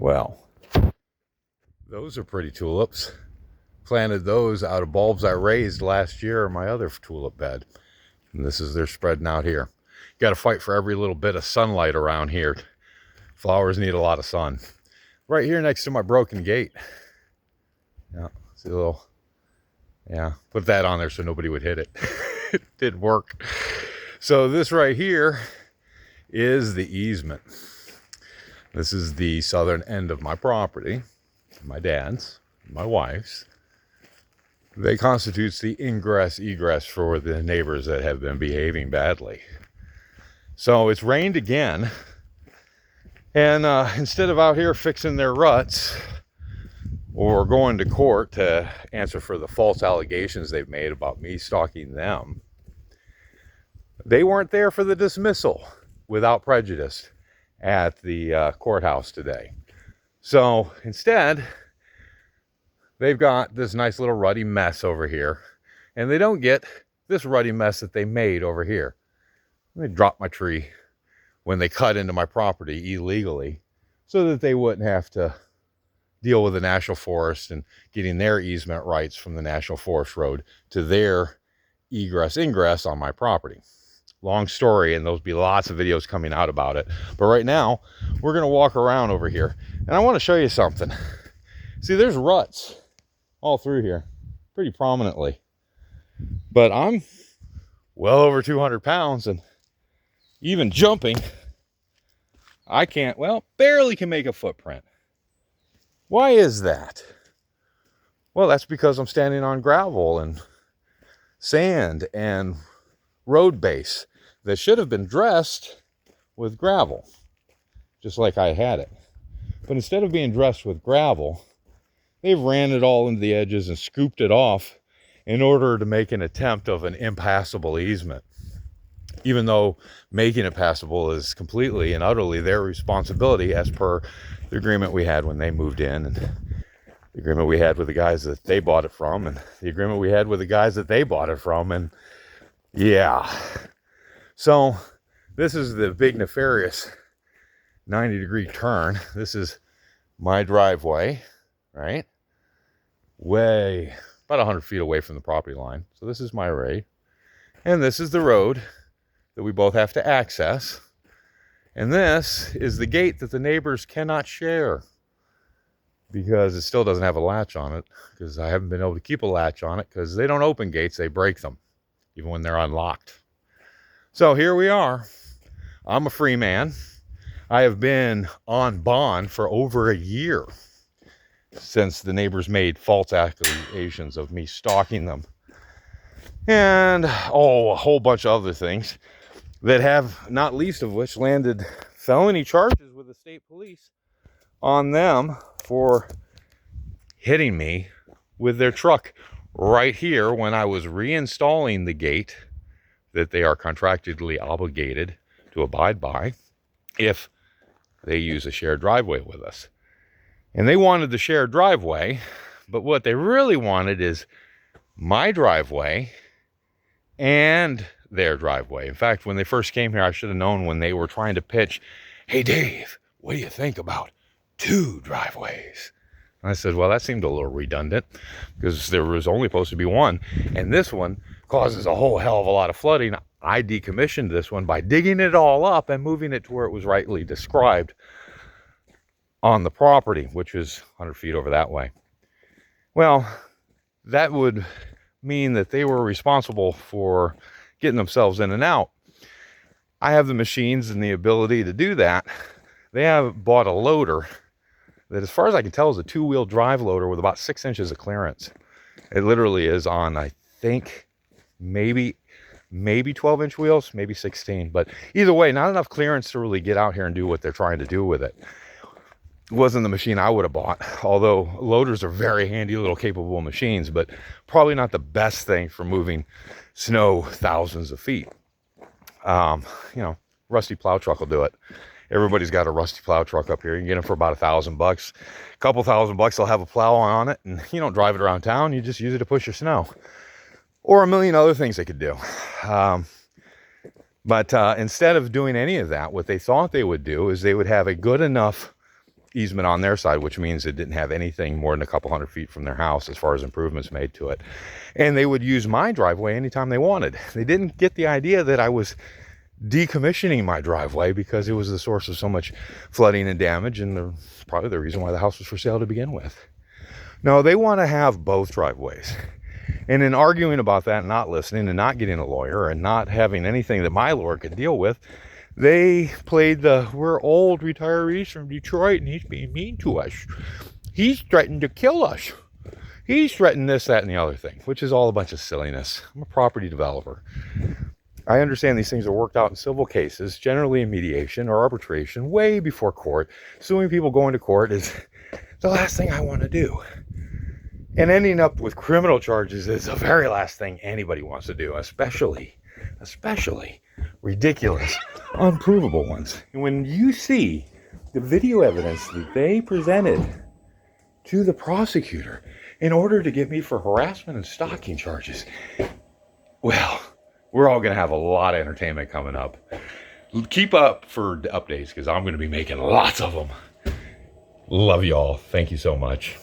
Well, those are pretty tulips. Planted those out of bulbs I raised last year in my other tulip bed. And they're spreading out here. Got to fight for every little bit of sunlight around here. Flowers need a lot of sun. Right here next to my broken gate. Yeah, see a little, yeah, put that on there so nobody would hit it. It didn't work. So this right here is the easement. This is the southern end of my property, my dad's, my wife's. They constitutes the ingress egress for the neighbors that have been behaving badly. So it's rained again, and instead of out here fixing their ruts or going to court to answer for the false allegations they've made about me stalking them, they weren't there for the dismissal without prejudice at the courthouse today. So instead, they've got this nice little ruddy mess over here, and they don't get this ruddy mess that they made over here. They dropped my tree when they cut into my property illegally so that they wouldn't have to deal with the National Forest and getting their easement rights from the National Forest Road to their egress ingress on my property. Long story, and there'll be lots of videos coming out about it. But right now, we're going to walk around over here, and I want to show you something. See, there's ruts all through here pretty prominently, but I'm well over 200 pounds, and even jumping, I can't, well, barely can make a footprint. Why is that? Well, that's because I'm standing on gravel and sand and road base that should have been dressed with gravel, just like I had it. But instead of being dressed with gravel, they've ran it all into the edges and scooped it off in order to make an attempt of an impassable easement. Even though making it passable is completely and utterly their responsibility as per the agreement we had when they moved in, and the agreement we had with the guys that they bought it from, and the agreement we had with the guys that they bought it from, and yeah. So this is the big nefarious 90-degree turn. This is my driveway, right? Way about 100 feet away from the property line. So this is my road, and this is the road that we both have to access. And this is the gate that the neighbors cannot share because it still doesn't have a latch on it, because I haven't been able to keep a latch on it because they don't open gates, they break them, even when they're unlocked. So here we are. I'm a free man. I have been on bond for over a year since the neighbors made false accusations of me stalking them. And, a whole bunch of other things that have, not least of which, landed felony charges with the state police on them for hitting me with their truck right here when I was reinstalling the gate that they are contractually obligated to abide by if they use a shared driveway with us. And they wanted the shared driveway, but what they really wanted is my driveway and their driveway. In fact, when they first came here, I should have known when they were trying to pitch, "Hey Dave, what do you think about 2 driveways?" And I said, well, that seemed a little redundant because there was only supposed to be one, and this one causes a whole hell of a lot of flooding. I decommissioned this one by digging it all up and moving it to where it was rightly described on the property, which is 100 feet over that way. Well, that would mean that they were responsible for getting themselves in and out. I have the machines and the ability to do that. They have bought a loader that, as far as I can tell, is a 2-wheel drive loader with about 6 inches of clearance. It literally is on, I think, maybe 12-inch wheels, maybe 16. But either way, not enough clearance to really get out here and do what they're trying to do with it. It wasn't the machine I would have bought, although loaders are very handy little capable machines, but probably not the best thing for moving snow thousands of feet. Rusty plow truck will do it. Everybody's got a rusty plow truck up here. You can get them for about $1,000. A couple $1,000, they'll have a plow on it, and you don't drive it around town. You just use it to push your snow, or a million other things they could do. But instead of doing any of that, what they thought they would do is they would have a good enough easement on their side, which means it didn't have anything more than a couple hundred feet from their house as far as improvements made to it. And they would use my driveway anytime they wanted. They didn't get the idea that I was decommissioning my driveway because it was the source of so much flooding and damage, and probably the reason why the house was for sale to begin with. No, they want to have both driveways. And in arguing about that, and not listening, and not getting a lawyer, and not having anything that my lawyer could deal with, they played the, we're old retirees from Detroit and he's being mean to us. He's threatened to kill us. He's threatened this, that, and the other thing, which is all a bunch of silliness. I'm a property developer. I understand these things are worked out in civil cases, generally in mediation or arbitration, way before court. Suing people going to court is the last thing I want to do. And ending up with criminal charges is the very last thing anybody wants to do, especially ridiculous, unprovable ones. And when you see the video evidence that they presented to the prosecutor in order to get me for harassment and stalking charges, well, we're all going to have a lot of entertainment coming up. Keep up for updates because I'm going to be making lots of them. Love y'all. Thank you so much.